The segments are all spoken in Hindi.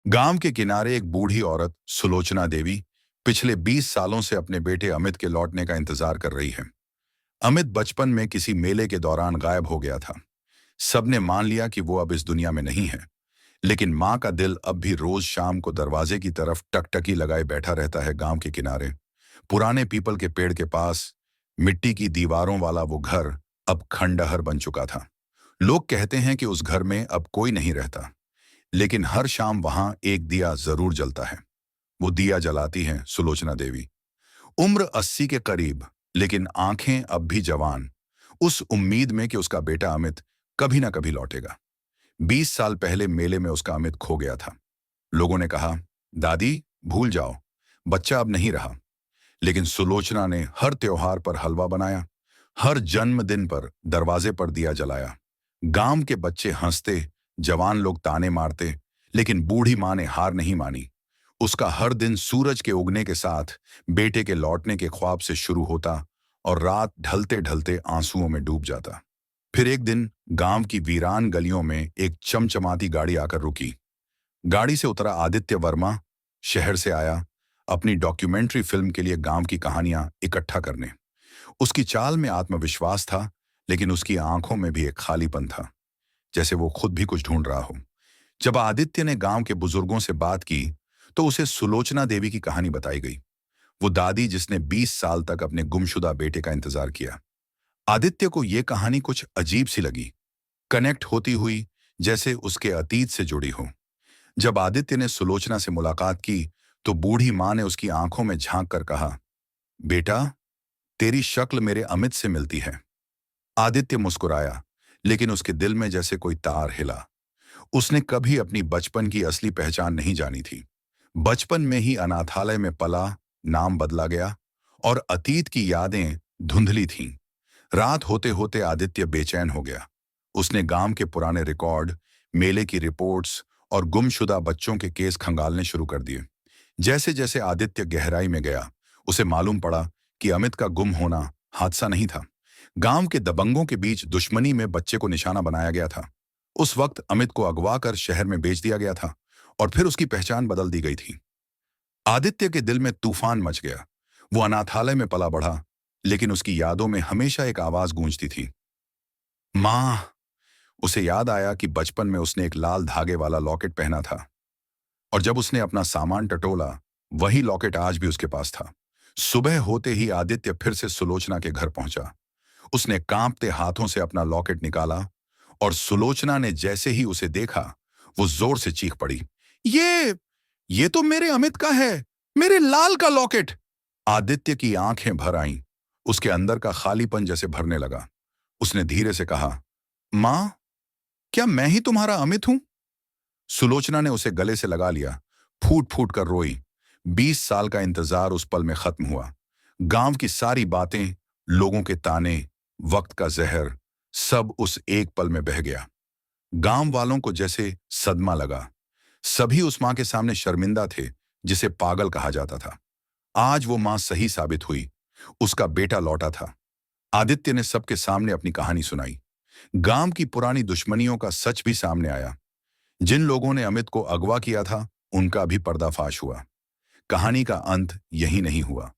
गांव के किनारे एक बूढ़ी औरत सुलोचना देवी पिछले 20 सालों से अपने बेटे अमित के लौटने का इंतजार कर रही है। अमित बचपन में किसी मेले के दौरान गायब हो गया था। सबने मान लिया कि वो अब इस दुनिया में नहीं है, लेकिन माँ का दिल अब भी रोज शाम को दरवाजे की तरफ टकटकी लगाए बैठा रहता है। गांव के किनारे पुराने पीपल के पेड़ के पास मिट्टी की दीवारों वाला वो घर अब खंडहर बन चुका था। लोग कहते हैं कि उस घर में अब कोई नहीं रहता, लेकिन हर शाम वहां एक दिया जरूर जलता है। वो दिया जलाती हैं सुलोचना देवी, उम्र 80 के करीब, लेकिन आंखें अब भी जवान, उस उम्मीद में कि उसका बेटा अमित कभी ना कभी लौटेगा। 20 साल पहले मेले में उसका अमित खो गया था। लोगों ने कहा, दादी भूल जाओ, बच्चा अब नहीं रहा। लेकिन सुलोचना ने हर त्योहार पर हलवा बनाया, हर जन्मदिन पर दरवाजे पर दिया जलाया। गांव के बच्चे हंसते, जवान लोग ताने मारते, लेकिन बूढ़ी माँ ने हार नहीं मानी। उसका हर दिन सूरज के उगने के साथ बेटे के लौटने के ख्वाब से शुरू होता और रात ढलते ढलते आंसुओं में डूब जाता। फिर एक दिन गांव की वीरान गलियों में एक चमचमाती गाड़ी आकर रुकी। गाड़ी से उतरा आदित्य वर्मा। शहर से आया अपनी डॉक्यूमेंट्री फिल्म के लिए गांव की कहानियां इकट्ठा करने। उसकी चाल में आत्मविश्वास था, लेकिन उसकी आंखों में भी एक खालीपन था, जैसे वो खुद भी कुछ ढूंढ रहा हो। जब आदित्य ने गांव के बुजुर्गों से बात की, तो उसे सुलोचना देवी की कहानी बताई गई। वो दादी जिसने 20 साल तक अपने गुमशुदा बेटे का इंतजार किया। आदित्य को ये कहानी कुछ अजीब सी लगी, कनेक्ट होती हुई, जैसे उसके अतीत से जुड़ी हो। जब आदित्य ने सुलोचना से मुलाकात की, तो बूढ़ी माँ ने उसकी आंखों में झांक कर कहा, बेटा, तेरी शक्ल मेरे अमित से मिलती है। आदित्य मुस्कुराया, लेकिन उसके दिल में जैसे कोई तार हिला। उसने कभी अपनी बचपन की असली पहचान नहीं जानी थी। बचपन में ही अनाथालय में पला, नाम बदला गया और अतीत की यादें धुंधली थीं। रात होते होते आदित्य बेचैन हो गया। उसने गांव के पुराने रिकॉर्ड, मेले की रिपोर्ट्स और गुमशुदा बच्चों के केस खंगालने शुरू कर दिए। जैसे जैसे आदित्य गहराई में गया, उसे मालूम पड़ा कि अमित का गुम होना हादसा नहीं था। गांव के दबंगों के बीच दुश्मनी में बच्चे को निशाना बनाया गया था। उस वक्त अमित को अगवा कर शहर में बेच दिया गया था और फिर उसकी पहचान बदल दी गई थी। आदित्य के दिल में तूफान मच गया। वो अनाथालय में पला बढ़ा, लेकिन उसकी यादों में हमेशा एक आवाज गूंजती थी, माँ। उसे याद आया कि बचपन में उसने एक लाल धागे वाला लॉकेट पहना था, और जब उसने अपना सामान टटोला, वही लॉकेट आज भी उसके पास था। सुबह होते ही आदित्य फिर से सुलोचना के घर पहुंचा। उसने कांपते हाथों से अपना लॉकेट निकाला, और सुलोचना ने जैसे ही उसे देखा, वो जोर से चीख पड़ी, ये तो मेरे अमित का है, मेरे लाल का लॉकेट। आदित्य की आंखें भर आईं। उसके अंदर का खालीपन जैसे भरने लगा। उसने धीरे से कहा, मां, क्या मैं ही तुम्हारा अमित हूं? सुलोचना ने उसे गले से लगा लिया, फूट फूट कर रोई। 20 साल का इंतजार उस पल में खत्म हुआ। गांव की सारी बातें, लोगों के ताने, वक्त का जहर, सब उस एक पल में बह गया। गांव वालों को जैसे सदमा लगा। सभी उस मां के सामने शर्मिंदा थे, जिसे पागल कहा जाता था। आज वो मां सही साबित हुई। उसका बेटा लौटा था। आदित्य ने सबके सामने अपनी कहानी सुनाई। गांव की पुरानी दुश्मनियों का सच भी सामने आया। जिन लोगों ने अमित को अगवा किया था, उनका भी पर्दाफाश हुआ। कहानी का अंत यही नहीं हुआ।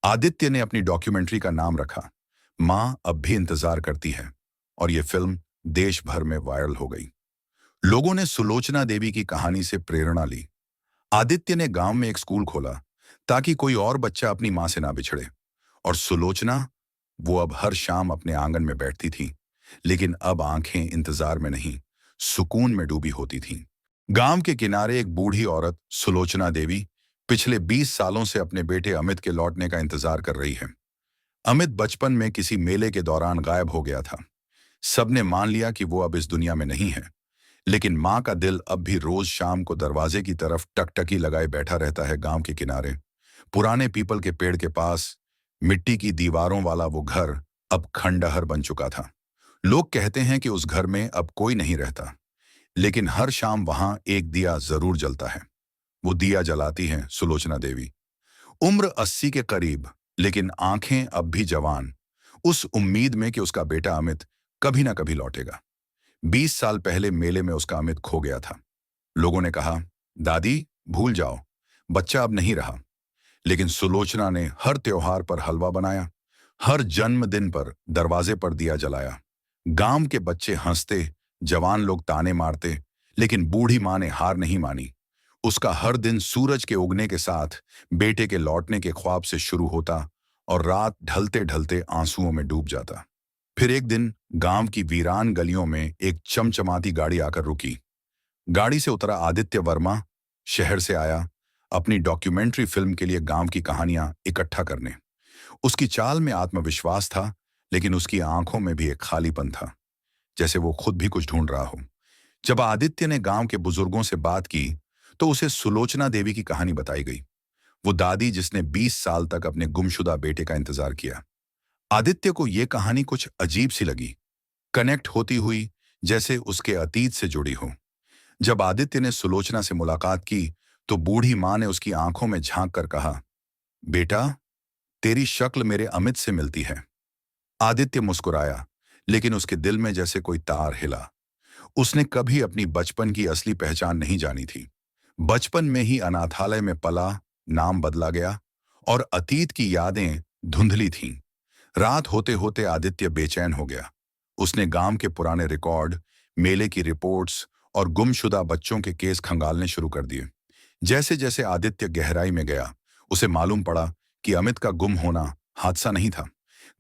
आदित्य ने अपनी डॉक्यूमेंट्री का नाम रखा, मां अब भी इंतजार करती है, और ये फिल्म देश भर में वायरल हो गई। लोगों ने सुलोचना देवी की कहानी से प्रेरणा ली। आदित्य ने गांव में एक स्कूल खोला, ताकि कोई और बच्चा अपनी मां से ना बिछड़े। और सुलोचना, वो अब हर शाम अपने आंगन में बैठती थी, लेकिन अब आंखें इंतजार में नहीं, सुकून में डूबी होती थीं। गांव के किनारे एक बूढ़ी औरत सुलोचना देवी पिछले 20 सालों से अपने बेटे अमित के लौटने का इंतजार कर रही है। अमित बचपन में किसी मेले के दौरान गायब हो गया था। सबने मान लिया कि वो अब इस दुनिया में नहीं है, लेकिन माँ का दिल अब भी रोज शाम को दरवाजे की तरफ टकटकी लगाए बैठा रहता है। गांव के किनारे पुराने पीपल के पेड़ के पास मिट्टी की दीवारों वाला वो घर अब खंडहर बन चुका था। लोग कहते हैं कि उस घर में अब कोई नहीं रहता, लेकिन हर शाम वहां एक दिया जरूर जलता है। वो दिया जलाती हैं सुलोचना देवी, उम्र 80 के करीब, लेकिन आंखें अब भी जवान, उस उम्मीद में कि उसका बेटा अमित कभी ना कभी लौटेगा। 20 साल पहले मेले में उसका अमित खो गया था। लोगों ने कहा, दादी, भूल जाओ, बच्चा अब नहीं रहा। लेकिन सुलोचना ने हर त्योहार पर हलवा बनाया, हर जन्मदिन पर दरवाजे पर दिया जलाया। गांव के बच्चे हंसते, जवान लोग ताने मारते, लेकिन बूढ़ी माँ ने हार नहीं मानी। उसका हर दिन सूरज के उगने के साथ बेटे के लौटने के ख्वाब से शुरू होता और रात ढलते ढलते आंसुओं में डूब जाता। फिर एक दिन गांव की वीरान गलियों में एक चमचमाती गाड़ी आकर रुकी। गाड़ी से उतरा आदित्य वर्मा। शहर से आया अपनी डॉक्यूमेंट्री फिल्म के लिए गांव की कहानियां इकट्ठा करने। उसकी चाल में आत्मविश्वास था, लेकिन उसकी आंखों में भी एक खालीपन था, जैसे वो खुद भी कुछ ढूंढ रहा हो। जब आदित्य ने गांव के बुजुर्गों से बात की तो उसे सुलोचना देवी की कहानी बताई गई। वो दादी जिसने 20 साल तक अपने गुमशुदा बेटे का इंतजार किया। आदित्य को यह कहानी कुछ अजीब सी लगी, कनेक्ट होती हुई, जैसे उसके अतीत से जुड़ी हो। जब आदित्य ने सुलोचना से मुलाकात की तो बूढ़ी मां ने उसकी आंखों में झांक कर कहा, बेटा, तेरी शक्ल मेरे अमित से मिलती है। आदित्य मुस्कुराया, लेकिन उसके दिल में जैसे कोई तार हिला। उसने कभी अपनी बचपन की असली पहचान नहीं जानी थी। बचपन में ही अनाथालय में पला, नाम बदला गया और अतीत की यादें धुंधली थीं। रात होते होते आदित्य बेचैन हो गया। उसने गांव के पुराने रिकॉर्ड, मेले की रिपोर्ट्स और गुमशुदा बच्चों के केस खंगालने शुरू कर दिए। जैसे जैसे आदित्य गहराई में गया, उसे मालूम पड़ा कि अमित का गुम होना हादसा नहीं था।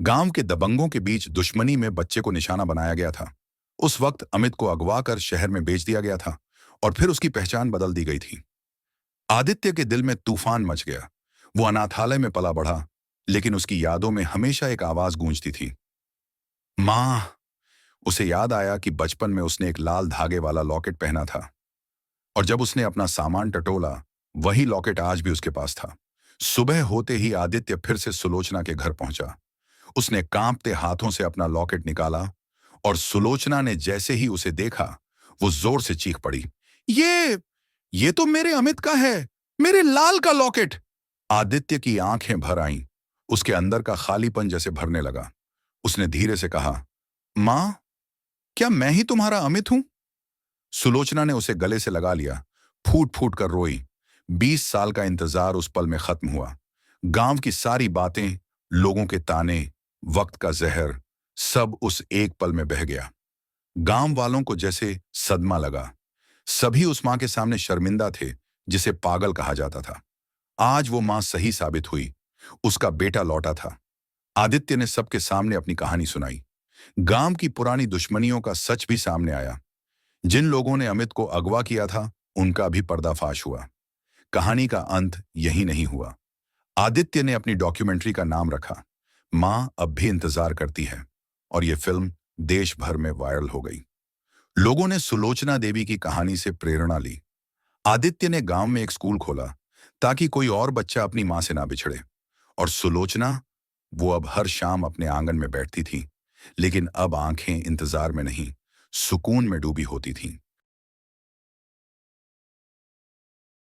गांव के दबंगों के बीच दुश्मनी में बच्चे को निशाना बनाया गया था। उस वक्त अमित को अगवा कर शहर में बेच दिया गया था और फिर उसकी पहचान बदल दी गई थी। आदित्य के दिल में तूफान मच गया। वो अनाथालय में पला बढ़ा, लेकिन उसकी यादों में हमेशा एक आवाज गूंजती थी, मां। उसे याद आया कि बचपन में उसने एक लाल धागे वाला लॉकेट पहना था और जब उसने अपना सामान टटोला, वही लॉकेट आज भी उसके पास था। सुबह होते ही आदित्य फिर से सुलोचना के घर पहुंचा। उसने कांपते हाथों से अपना लॉकेट निकाला और सुलोचना ने जैसे ही उसे देखा, वो जोर से चीख पड़ी, ये तो मेरे अमित का है, मेरे लाल का लॉकेट। आदित्य की आंखें भर आईं। उसके अंदर का खालीपन जैसे भरने लगा। उसने धीरे से कहा, मां, क्या मैं ही तुम्हारा अमित हूं? सुलोचना ने उसे गले से लगा लिया, फूट फूट कर रोई। 20 साल का इंतजार उस पल में खत्म हुआ। गांव की सारी बातें, लोगों के ताने, वक्त का जहर, सब उस एक पल में बह गया। गांव वालों को जैसे सदमा लगा। सभी उस मां के सामने शर्मिंदा थे, जिसे पागल कहा जाता था। आज वो मां सही साबित हुई। उसका बेटा लौटा था। आदित्य ने सबके सामने अपनी कहानी सुनाई। गांव की पुरानी दुश्मनियों का सच भी सामने आया। जिन लोगों ने अमित को अगवा किया था, उनका भी पर्दाफाश हुआ। कहानी का अंत यही नहीं हुआ। आदित्य ने अपनी डॉक्यूमेंट्री का नाम रखा, मां अब भी इंतजार करती है, और यह फिल्म देश भर में वायरल हो गई। लोगों ने सुलोचना देवी की कहानी से प्रेरणा ली। आदित्य ने गांव में एक स्कूल खोला ताकि कोई और बच्चा अपनी मां से ना बिछड़े। और सुलोचना, वो अब हर शाम अपने आंगन में बैठती थी, लेकिन अब आंखें इंतजार में नहीं, सुकून में डूबी होती थीं।